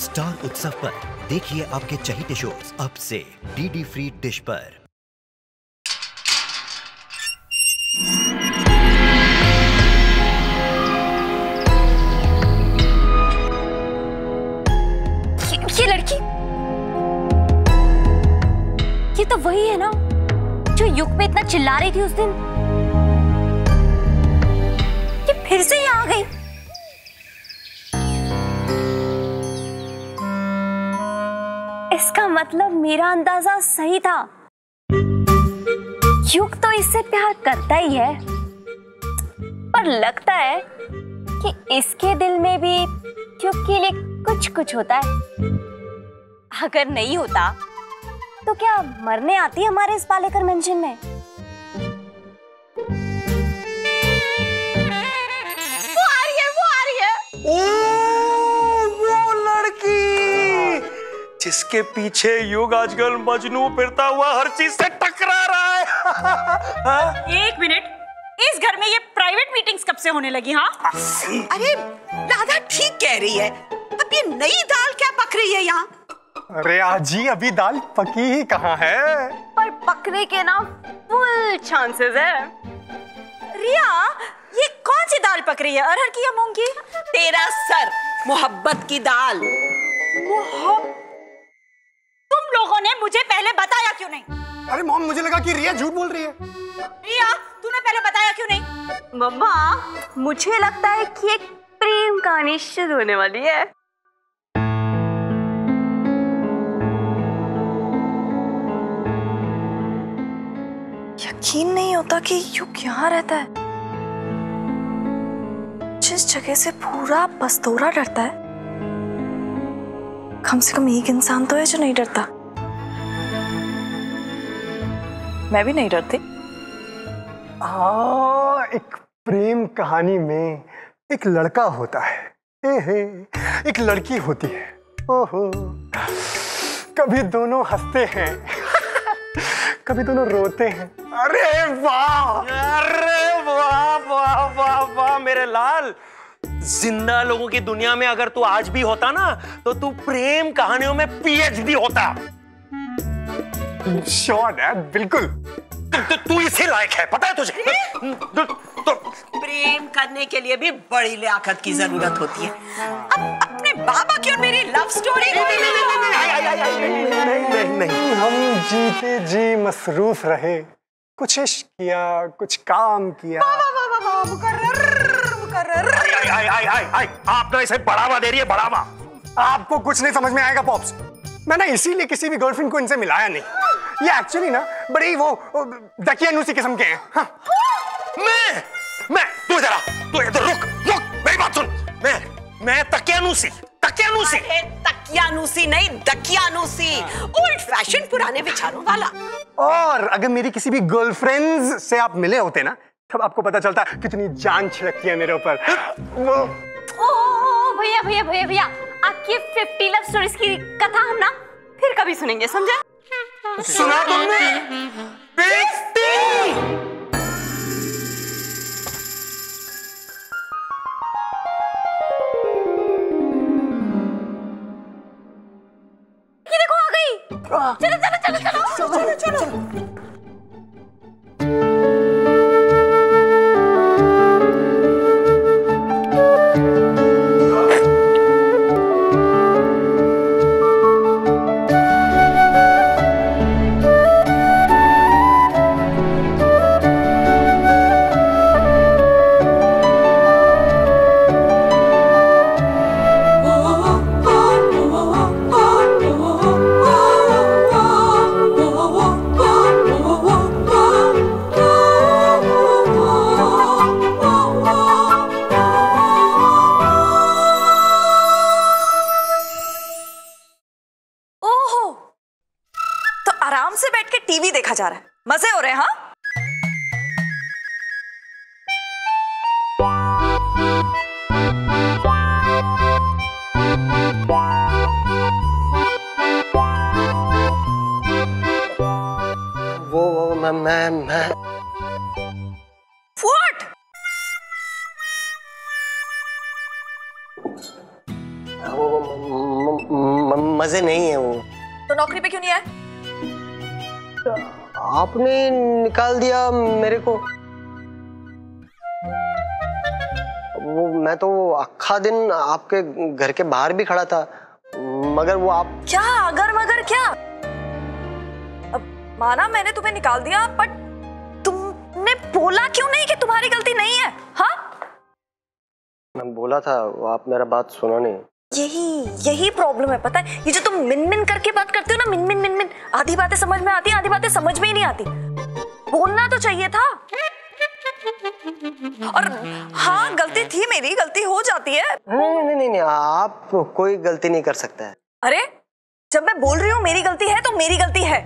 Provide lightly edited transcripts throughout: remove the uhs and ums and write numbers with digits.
Star उत्सव पर देखिए आपके चहेते शोज अब से डीडी फ्री डिश पर। ये लड़की, ये तो वही है ना जो युग पे इतना चिल्ला रही थी उस दिन। ये फिर से यहाँ आ गई। इसका मतलब मेरा अंदाजा सही था। युग तो इससे प्यार करता ही है, पर लगता है कि इसके दिल में भी युग के लिए कुछ कुछ होता है। अगर नहीं होता तो क्या मरने आती हमारे इस पालेकर मेंशन में? वो आ रही है, वो आ रही है। ओ, वो लड़की जिसके पीछे युग आजकल मजनू फिरता हुआ हर चीज से टकरा रहा है। एक मिनट, इस घर में ये प्राइवेट मीटिंग्स कब से होने लगी? हाँ, अरे राधा ठीक कह रही है। अब ये नई दाल क्या पक रही है यहाँ? अरे आजी, अभी दाल पकी ही कहाँ है? पर पकने के ना फुल चांसेस है। रिया, ये कौन सी दाल पक रही है? अरहर की या मूंग की? तेरा सर, मोहब्बत की दाल। तुम लोगों ने मुझे पहले बताया क्यों नहीं? अरे मॉम, मुझे लगा कि रिया झूठ बोल रही है। रिया, तूने पहले बताया क्यों नहीं? मम्मा, मुझे लगता है कि एक प्रेम कहानी शुरू होने वाली है। यकीन नहीं होता कि युग यहाँ रहता है। जिस जगह से पूरा बस्तोरा डरता है, कम से कम एक इंसान तो है जो नहीं डरता। मैं भी नहीं डरती। हाँ, एक प्रेम कहानी में एक लड़का होता है, एक लड़की होती है। ओहो, कभी दोनों हंसते हैं कभी दोनों रोते हैं। अरे वाह, अरे वाह वाह वाह वाह मेरे लाल। जिंदा लोगों की दुनिया में अगर तू आज भी होता ना, तो तू प्रेम कहानियों में पीएचडी होता। श्योर है, बिल्कुल। तू इसी लायक है, पता है तुझे? प्रेम करने के लिए भी बड़ी लियाकत की जरूरत होती है। अब अपने बाबा की और मेरी लव स्टोरी नहीं, हम जीते जी मसरूफ रहे, कुछ इश्क किया, कुछ काम किया। आप ना इसे बढ़ावा दे रही है, बढ़ावा। आपको कुछ नहीं समझ में आएगा पॉप्स। मैं ना इसीलिए किसी भी गर्लफ्रेंड को इनसे मिलाया नहीं। ये एक्चुअली ना बड़ी वो दकियानूसी किस्म के हैं। हाँ। मैं तू इधर रुक, मेरी बात सुन। मैं तकियानूसी नहीं, दकियानूसी। ओल्ड फैशन, पुराने विचारों वाला। और अगर मेरी किसी भी गर्लफ्रेंड्स से आप मिले होते ना, तब आपको पता चलता कितनी जान छिड़कती है मेरे ऊपर। भैया, आपकी 50 लव स्टोरीज की कथा हम ना फिर कभी सुनेंगे, समझे? सुना तुमने? 50! ये देखो आ गई। चलो। आराम से बैठ के टीवी देखा जा रहा है, मजे हो रहे हैं। हाँ, वो मैं What? मजे नहीं है वो। तो नौकरी पे क्यों नहीं आए? आपने निकाल दिया मेरे को। वो मैं तो आखा दिन आपके घर के बाहर भी खड़ा था, मगर वो आप क्या अगर मगर क्या? अब माना मैंने तुम्हें निकाल दिया, बट तुमने बोला क्यों नहीं कि तुम्हारी गलती नहीं है? हाँ, मैं बोला था, आप मेरा बात सुनो नहीं। यही प्रॉब्लम है, पता है? ये जो तुम मिन मिन करके बात करते हो ना, मिन मिन मिन मिन, आधी बातें समझ में आती हैं, आधी बातें समझ में ही नहीं आती। बोलना तो चाहिए था। और हाँ, गलती थी मेरी, गलती हो जाती है। नहीं, आप कोई गलती नहीं कर सकता है। अरे जब मैं बोल रही हूँ मेरी गलती है तो मेरी गलती है,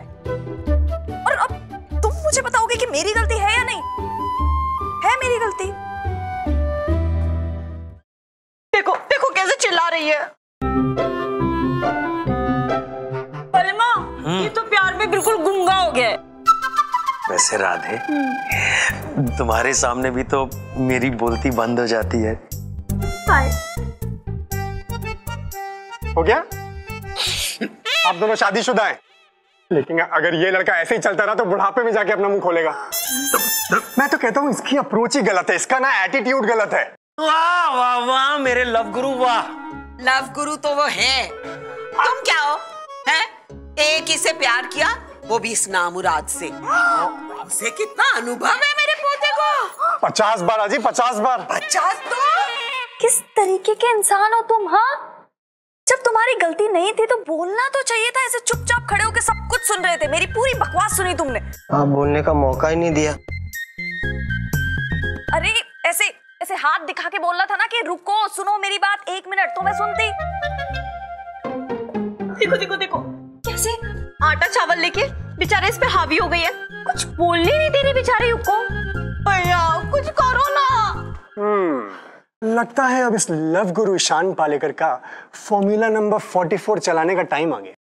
और अब तुम मुझे बताओगे कि मेरी गलती है या नहीं है? मेरी गलती। देखो देखो कैसे चिल्ला रही है। पलिमा, ये तो प्यार में बिल्कुल गुंगा हो गया है। वैसे राधे, तुम्हारे सामने भी तो मेरी बोलती बंद हो जाती है। हो गया? आप दोनों शादीशुदा हैं, लेकिन अगर ये लड़का ऐसे ही चलता रहा तो बुढ़ापे में जाके अपना मुंह खोलेगा। मैं तो कहता हूँ इसकी अप्रोच ही गलत है, इसका ना एटीट्यूड गलत है। वाह वाह वाह मेरे लव गुरु, वाह। लव गुरु तो वो है, तुम क्या हो? हैं? एक ही से प्यार किया, वो भी इस नामुराद से। इसे कितना अनुभव है मेरे पोते को। 50 बार अजी, 50 बार। 50 तो? किस तरीके के इंसान हो तुम? हाँ, जब तुम्हारी गलती नहीं थी तो बोलना तो चाहिए था। ऐसे चुपचाप खड़े होकर सब कुछ सुन रहे थे, मेरी पूरी बकवास सुनी तुमने। आप बोलने का मौका ही नहीं दिया। अरे ऐसे ऐसे हाथ दिखा के बोलना था ना कि रुको, सुनो मेरी बात, 1 मिनट, तो मैं सुनती। देखो देखो देखो कैसे आटा चावल लेके बेचारे इस पे हावी हो गई है। कुछ बोलने नहीं दे रही बेचारे को। भैया कुछ करो ना। लगता है अब इस लव गुरु ईशान पालेकर का फॉर्मूला नंबर 44 चलाने का टाइम आ गया।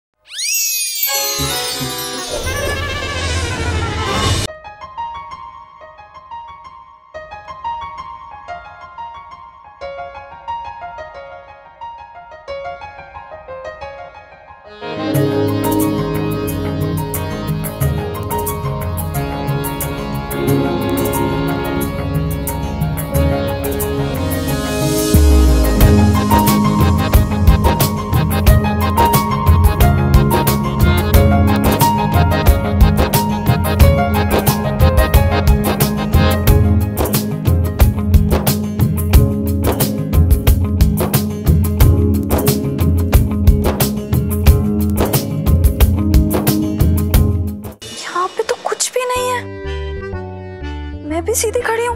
मैं भी सीधी खड़ी हूँ,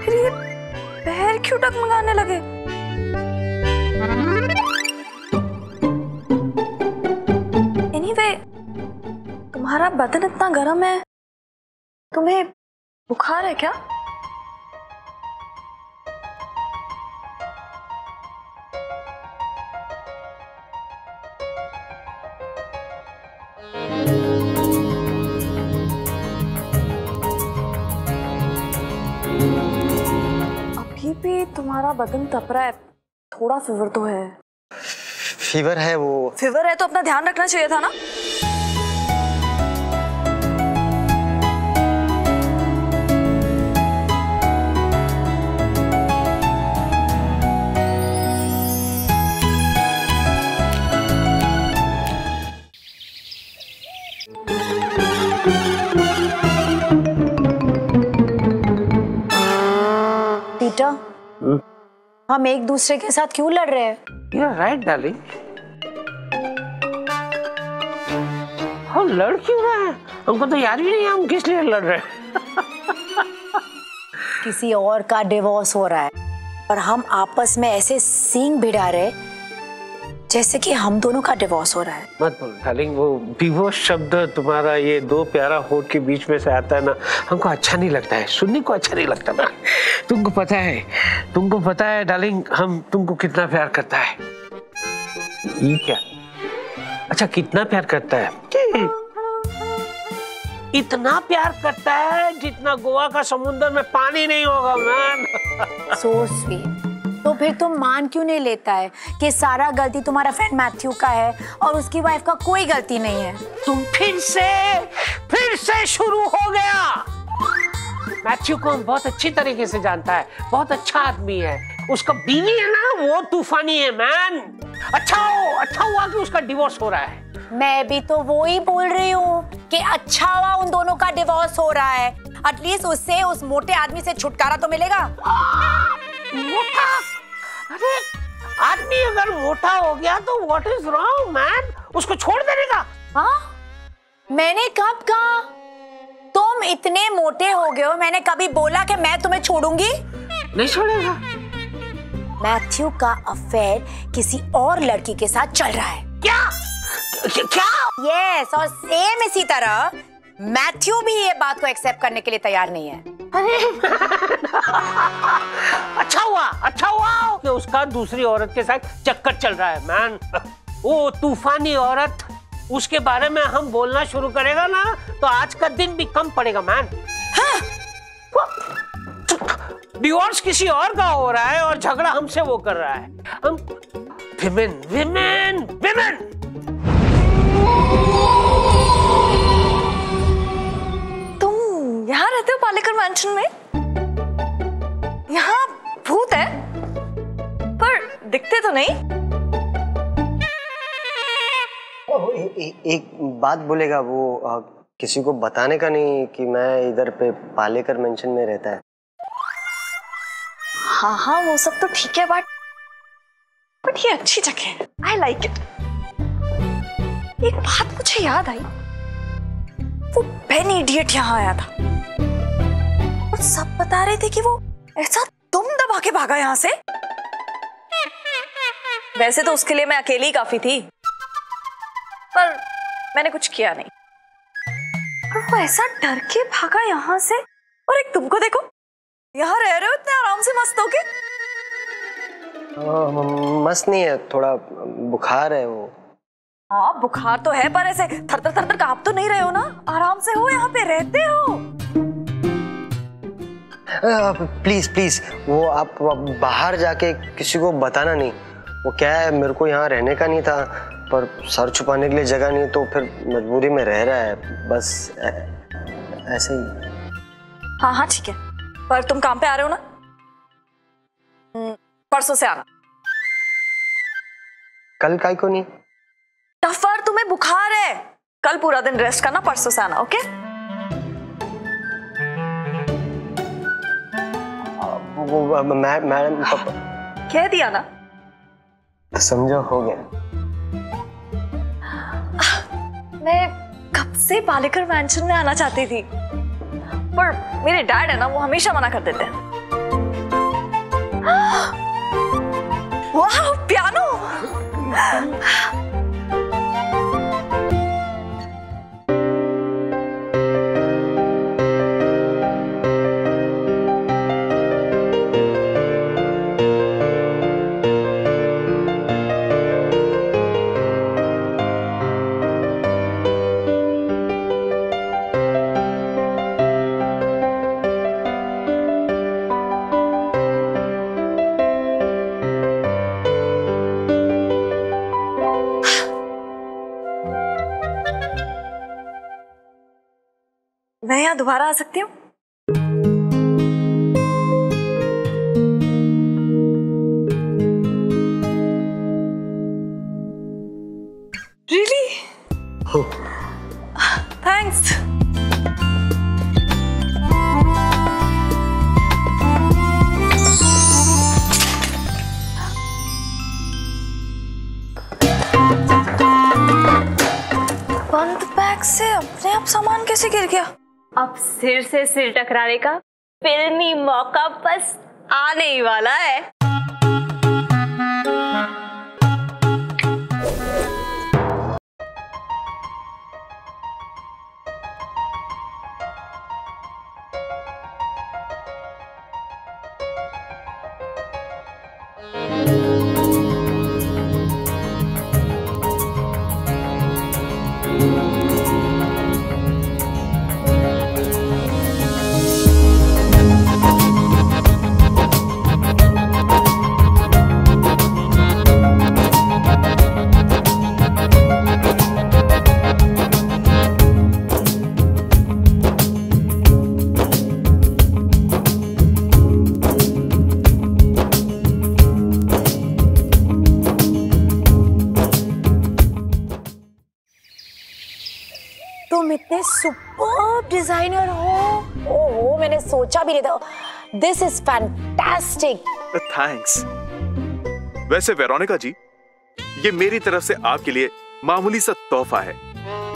फिर ये पैर क्यों डगमगाने लगे? एनीवे, तुम्हारा बदन इतना गर्म है, तुम्हें बुखार है क्या? अभी भी तुम्हारा बदन तप रहा है, थोड़ा फीवर तो है। फीवर है? वो फीवर है तो अपना ध्यान रखना चाहिए था ना। पीटर, हम एक दूसरे के साथ क्यों लड़ रहे हैं? You're right, darling. हम लड़ क्यों रहे हैं? हमको तो याद भी नहीं हम किस लिए लड़ रहे हैं। किसी और का डिवोर्स हो रहा है और हम आपस में ऐसे सींग भिड़ा रहे जैसे कि हम दोनों का डिवोर्स हो रहा है। मत बोल डार्लिंग, वो डिवोर्स शब्द तुम्हारा ये दो प्यारा होठ के बीच में से आता है ना, हमको अच्छा नहीं लगता है, सुनने को अच्छा नहीं लगता ना। तुमको पता है डार्लिंग, हम तुमको कितना प्यार करता है। ये क्या? अच्छा, कितना प्यार करता है? इतना प्यार करता है जितना गोवा का समुद्र में पानी नहीं होगा मैन। So sweet. तो फिर तुम मान क्यों नहीं लेता है कि सारा गलती तुम्हारा फ्रेंड मैथ्यू का है और उसकी वाइफ का कोई गलती नहीं है? तुम फिर से शुरू हो गया। मैथ्यू को बहुत अच्छी तरीके से जानता है, बहुत अच्छा आदमी है। उसका बीवी है ना, वो तूफानी है मैन। अच्छा हुआ कि उसका डिवोर्स हो रहा है। मैं भी तो वो ही बोल रही हूँ कि अच्छा हुआ उन दोनों का डिवोर्स हो रहा है। एटलीस्ट उससे उस मोटे आदमी से छुटकारा तो मिलेगा। मोटा? अरे आदमी अगर मोटा हो गया तो व्हाट इज रॉन्ग मैन? उसको छोड़ देने का? हाँ, मैंने कब कहा? तुम इतने मोटे हो गए हो, मैंने कभी बोला कि मैं तुम्हें छोड़ूंगी? नहीं छोड़ेगा। मैथ्यू का अफेयर किसी और लड़की के साथ चल रहा है। क्या? यस, और सेम इसी तरह मैथ्यू भी ये बात को एक्सेप्ट करने के लिए तैयार नहीं है। अच्छा हुआ कि उसका दूसरी औरत के साथ चक्कर चल रहा है मैन। वो तूफानी औरत, उसके बारे में हम बोलना शुरू करेगा ना तो आज का दिन भी कम पड़ेगा मैन। हाँ? डिवोर्स किसी और का हो रहा है और झगड़ा हमसे वो कर रहा है। हम विमेन। तुम यहाँ रहते हो पालेकर मैंशन में? यहाँ भूत है पर दिखते तो नहीं। एक बात बोलेगा वो, किसी को बताने का नहीं कि मैं इधर पे पालेकर मेंशन में रहता है। हाँ वो सब तो ठीक है बट ये अच्छी जगह है। I like it. एक बात मुझे याद आई, वो बेन इडियट यहाँ आया था और सब बता रहे थे कि वो ऐसा तुम दबा के भागा यहाँ से। वैसे तो उसके लिए मैं अकेली ही काफी थी, पर मैंने कुछ किया नहीं। और वो ऐसा डर के भागा यहाँ से, और एक तुमको देखो यहाँ रह रहे हो इतने आराम से मस्त होके। मस्त नहीं है, थोड़ा बुखार है वो। हाँ बुखार तो है, पर ऐसे थर थर कांप तो नहीं रहे हो ना? आराम से हो, यहाँ पे रहते हो। प्लीज वो आप बाहर जाके किसी को बताना नहीं। वो क्या है, मेरे को यहाँ रहने का नहीं था, पर सर छुपाने के लिए जगह नहीं, तो फिर मजबूरी में रह रहा है बस, ऐसे ही। हाँ ठीक है, पर तुम काम पे आ रहे हो ना? परसों से आना। कल काहे को नहीं? टफर, तुम्हें बुखार है, कल पूरा दिन रेस्ट करना, परसों से आना। ओके? मैडम कह दिया ना? समझो, हो गया। मैं कब से पालेकर मैंशन में आना चाहती थी, पर मेरे डैड है ना, वो हमेशा मना कर देते हैं। वाह, पियानो! मैं यहाँ दोबारा आ सकती हूँ? Really? Thanks. बंद बैग से अपने आप सामान कैसे गिर गया? अब सिर से सिर टकराने का फिल्मी मौका बस आने ही वाला है। तुम इतने सुपर्ब डिजाइनर हो। ओह, मैंने सोचा भी नहीं था। This is fantastic. थैंक्स। वैसे वेरोनिका जी, ये मेरी तरफ से आपके लिए मामूली सा तोहफा है।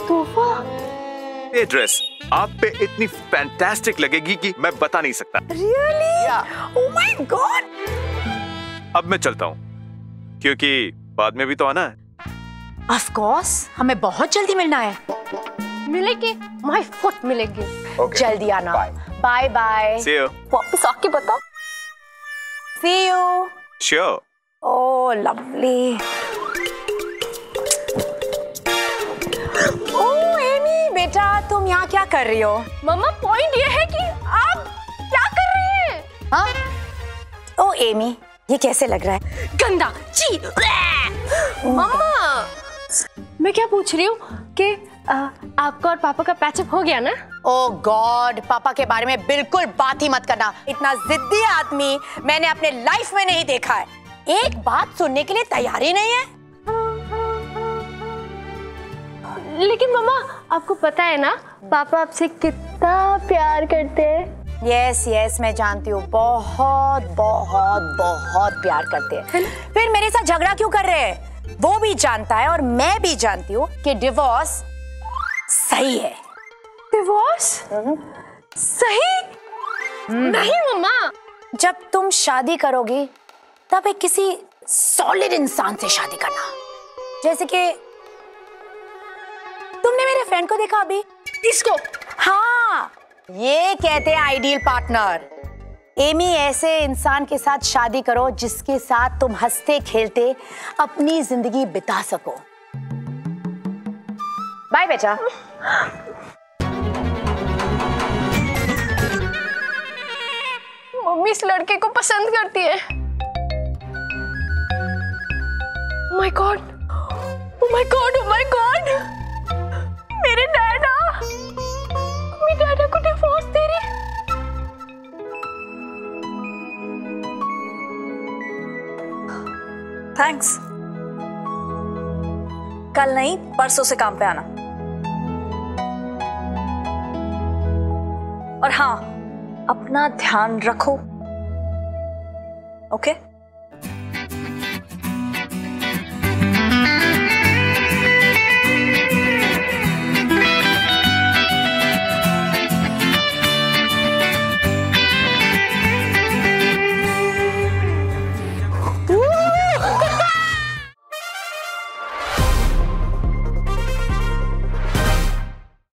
तोहफा? ये ड्रेस आप पे इतनी फैंटास्टिक लगेगी कि मैं बता नहीं सकता। रियली? Oh my God. अब मैं चलता हूँ, क्योंकि बाद में भी तो आना है। ऑफ कोर्स, हमें बहुत जल्दी मिलना है। मिलेंगे, माय फुट मिलेंगे। जल्दी आना। Bye bye. See you. वापस आके बताओ। See you. Sure. Oh, lovely. Oh, Amy बेटा, तुम यहाँ क्या कर रही हो? मम्मा, पॉइंट ये है कि आप क्या कर रही हैं? हाँ? ओ एमी, ये कैसे लग रहा है? गंदा, छी। मम्मा, मैं क्या पूछ रही हूँ कि आपका और पापा का पैचअप हो गया ना? ओ गॉड, पापा के बारे में बिल्कुल बात ही मत करना। इतना जिद्दी आदमी मैंने अपने लाइफ में नहीं देखा है। एक बात सुनने के लिए तैयार ही नहीं है। लेकिन मम्मा, आपको पता है ना पापा आपसे कितना प्यार करते हैं। यस यस, मैं जानती हूँ, बहुत बहुत बहुत प्यार करते हैं। फिर मेरे साथ झगड़ा क्यों कर रहे हैं? वो भी जानता है और मैं भी जानती हूँ कि डिवोर्स सही है। डिवोर्स सही? नहीं मम्मा, जब तुम शादी करोगी तब एक किसी सॉलिड इंसान से शादी करना। जैसे कि तुमने मेरे फ्रेंड को देखा अभी? इसको? हाँ, ये कहते हैं आइडियल पार्टनर। एमी, ऐसे इंसान के साथ शादी करो जिसके साथ तुम हंसते खेलते अपनी जिंदगी बिता सको। बाय बेटा। मम्मी इस लड़के को पसंद करती है। My God, oh my God, oh my God, मेरे डैडा, मेरे डैडा को डिवोर्स दे रही। थैंक्स। कल नहीं, परसों से काम पे आना। और हाँ, अपना ध्यान रखो। ओके?